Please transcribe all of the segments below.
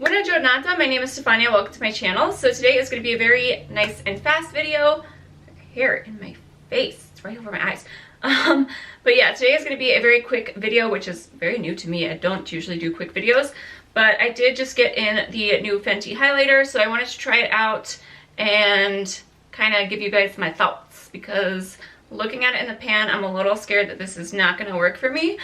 Buona giornata, my name is Stefania, welcome to my channel. So today is going to be a very nice and fast video. Hair in my face, it's right over my eyes. But yeah, today is going to be a very quick video, which is very new to me. I don't usually do quick videos, but I did just get in the new Fenty highlighter, so I wanted to try it out and kind of give you guys my thoughts, because looking at it in the pan, I'm a little scared that this is not going to work for me.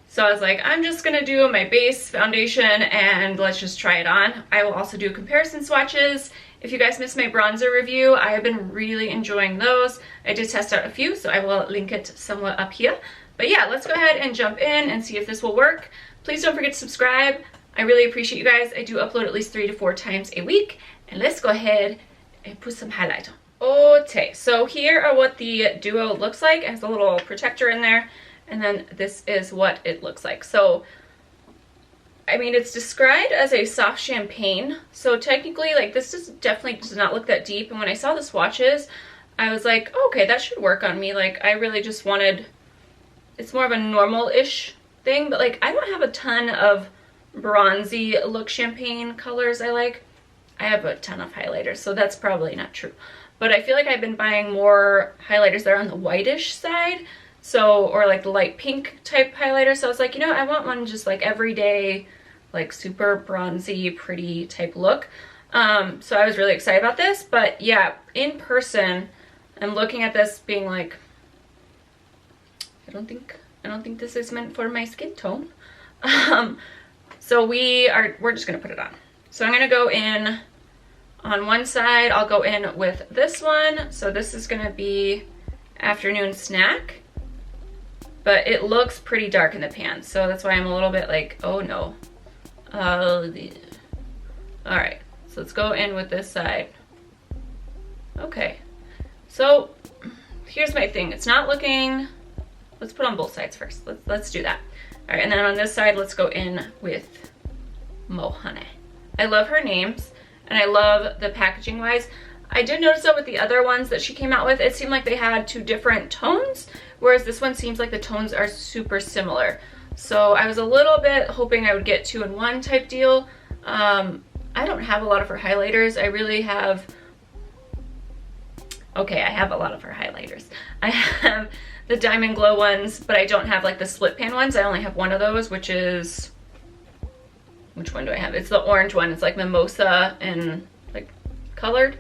So I was like, I'm just going to do my base foundation and let's just try it on. I will also do comparison swatches. If you guys missed my bronzer review, I have been really enjoying those. I did test out a few, so I will link it somewhat up here. But yeah, let's go ahead and jump in and see if this will work. Please don't forget to subscribe. I really appreciate you guys. I do upload at least 3 to 4 times a week. And let's go ahead and put some highlight on. Okay, so here are what the duo looks like. It has a little protector in there. And then this is what it looks like. So, I mean, it's described as a soft champagne. So technically, like, this definitely does not look that deep. And when I saw the swatches, I was like, oh, okay, that should work on me. Like, I really just wanted, it's more of a normal-ish thing. But, like, I don't have a ton of bronzy look champagne colors I like. I have a ton of highlighters, so that's probably not true. But I feel like I've been buying more highlighters that are on the whitish side. So, or like the light pink type highlighter. So I was like, you know, I want one just like everyday, like super bronzy, pretty type look. So I was really excited about this. But yeah, in person, I'm looking at this being like, I don't think this is meant for my skin tone. So we're just gonna put it on. So I'm gonna go in on one side. I'll go in with this one. So this is gonna be Afternoon Snack. But it looks pretty dark in the pan, so that's why I'm a little bit like, oh no. Alright, so let's go in with this side. Okay, so here's my thing. It's not looking, let's put on both sides first. Let's do that. Alright, and then on this side, let's go in with Hunny. I love her names, and I love the packaging wise. I did notice though with the other ones that she came out with, it seemed like they had 2 different tones, whereas this one seems like the tones are super similar. So I was a little bit hoping I would get 2-in-1 type deal. I don't have a lot of her highlighters. I really have, okay, I have a lot of her highlighters. I have the Diamond Glow ones, but I don't have like the split pan ones. I only have one of those, which is, which one do I have? It's the orange one. It's like mimosa and like colored.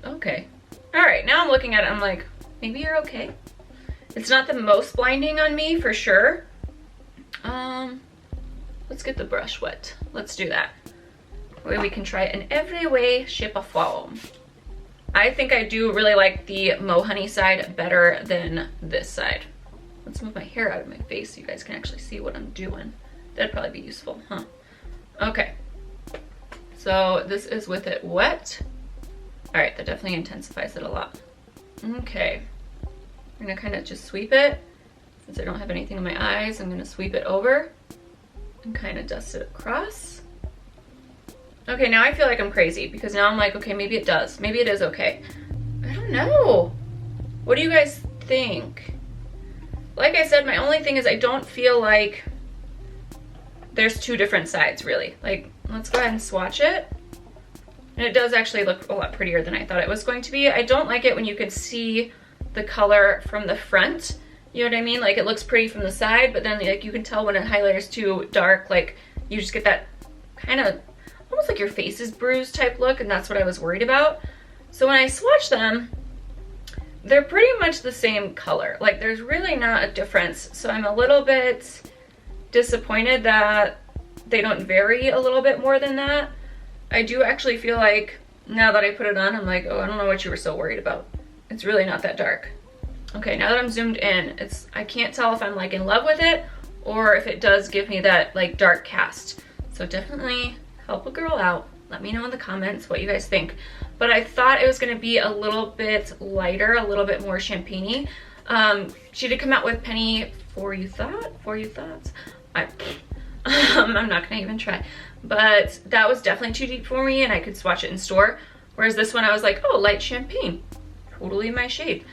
Okay. All right, now I'm looking at it, I'm like, maybe you're okay. It's not the most blinding on me, for sure. Let's get the brush wet. Let's do that. Where we can try it in every way, shape, or form. I think I do really like the Hunny side better than this side. Let's move my hair out of my face so you guys can actually see what I'm doing. That'd probably be useful, huh? Okay. So this is with it wet. All right, that definitely intensifies it a lot. Okay, I'm gonna kind of just sweep it. Since I don't have anything in my eyes, I'm gonna sweep it over and kind of dust it across. Okay, now I feel like I'm crazy because now I'm like, okay, maybe it does. Maybe it is okay. I don't know. What do you guys think? Like I said, my only thing is I don't feel like there's 2 different sides really. Like, let's go ahead and swatch it. And it does actually look a lot prettier than I thought it was going to be. I don't like it when you can see the color from the front. You know what I mean? Like, it looks pretty from the side, but then like you can tell when a highlighter's too dark, like you just get that kind of almost like your face is bruised type look, and that's what I was worried about. So when I swatch them, they're pretty much the same color. Like, there's really not a difference. So I'm a little bit disappointed that they don't vary a little bit more than that. I do actually feel like now that I put it on, I'm like, oh, I don't know what you were so worried about. It's really not that dark. Okay, now that I'm zoomed in, I can't tell if I'm like in love with it or if it does give me that like dark cast. So definitely help a girl out. Let me know in the comments what you guys think. But I thought it was gonna be a little bit lighter, a little bit more champagne-y. She did come out with Penny For You Thoughts. I'm not gonna even try. But that was definitely too deep for me and I could swatch it in store. Whereas this one I was like, oh, light champagne. Totally my shade.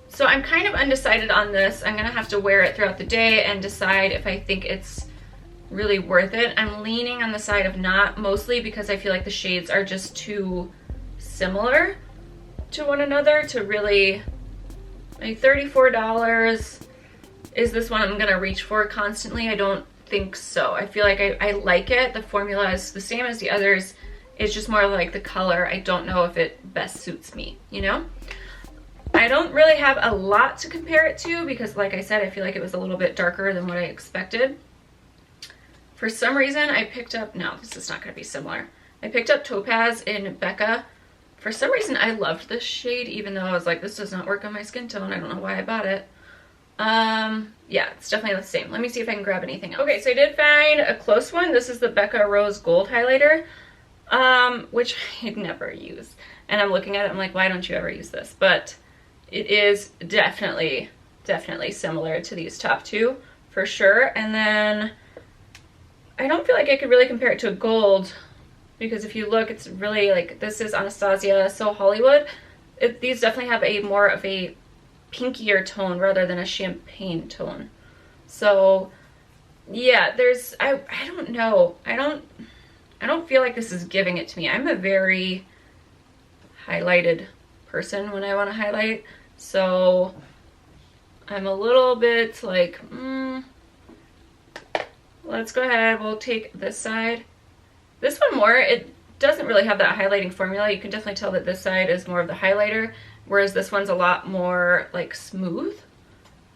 So I'm kind of undecided on this. I'm gonna have to wear it throughout the day and decide if I think it's really worth it. I'm leaning on the side of not, mostly because I feel like the shades are just too similar to one another to really, like $34. Is this one I'm gonna reach for constantly? I don't think so. I feel like I like it. The formula is the same as the others. It's just more like the color. I don't know if it best suits me, you know? I don't really have a lot to compare it to because, like I said, I feel like it was a little bit darker than what I expected. For some reason, I picked up, no, this is not going to be similar. I picked up Topaz in Becca. For some reason, I loved this shade, even though I was like, this does not work on my skin tone. I don't know why I bought it. Yeah, it's definitely the same. Let me see if I can grab anything else. Okay, so I did find a close one. This is the Becca Rose Gold Highlighter, which I'd never use. And I'm looking at it, I'm like, why don't you ever use this? But it is definitely similar to these top two, for sure. And then I don't feel like I could really compare it to a gold, because if you look, it's really like, this is Anastasia So Hollywood. These definitely have a more of a pinkier tone rather than a champagne tone. So yeah, there's, I don't know. I don't feel like this is giving it to me. I'm a very highlighted person when I want to highlight. So I'm a little bit like, let's go ahead. We'll take this side. This one more, it doesn't really have that highlighting formula. You can definitely tell that this side is more of the highlighter, whereas this one's a lot more like smooth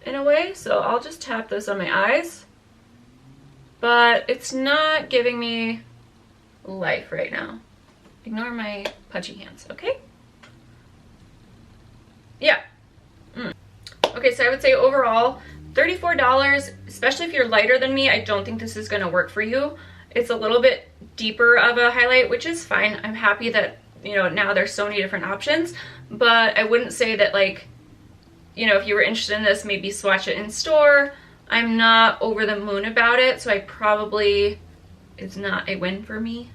in a way. So I'll just tap this on my eyes, but it's not giving me life right now. Ignore my pudgy hands, okay? Yeah. Okay, so I would say overall, $34, especially if you're lighter than me, I don't think this is gonna work for you. It's a little bit deeper of a highlight, which is fine. I'm happy that, you know, now there's so many different options, but I wouldn't say that, like, you know, if you were interested in this, maybe swatch it in store. I'm not over the moon about it, so I probably, it's not a win for me.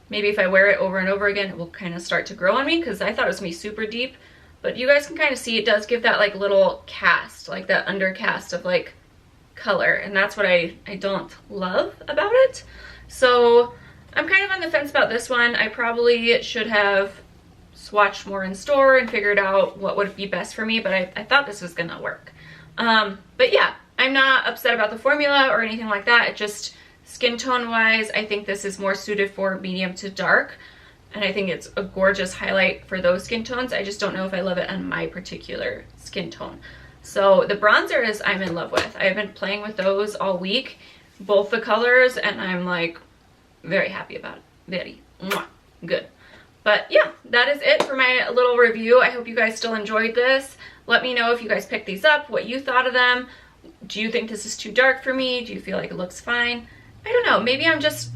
Maybe if I wear it over and over again, it will kind of start to grow on me, because I thought it was gonna be super deep, but you guys can kind of see it does give that like little cast, like that undercast of like color, and that's what I don't love about it. So I'm kind of on the fence about this one. I probably should have swatched more in store and figured out what would be best for me, but I thought this was gonna work. But yeah, I'm not upset about the formula or anything like that. It just, skin tone wise, I think this is more suited for medium to dark, and I think it's a gorgeous highlight for those skin tones. I just don't know if I love it on my particular skin tone. So the bronzers I'm in love with. I've been playing with those all week, both the colors, and I'm like very happy about it. Very good. But yeah, that is it for my little review. I hope you guys still enjoyed this. Let me know if you guys picked these up, what you thought of them. Do you think this is too dark for me? Do you feel like it looks fine? I don't know, maybe I'm just,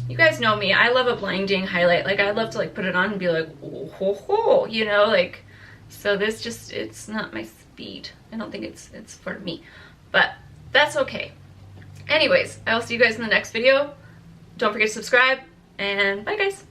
you guys know me, I love a blinding highlight. Like, I love to like put it on and be like, oh, ho, ho, you know, like, so this just, it's not my speed. I don't think it's for me, but that's okay. Anyways, I'll see you guys in the next video. Don't forget to subscribe, and bye guys.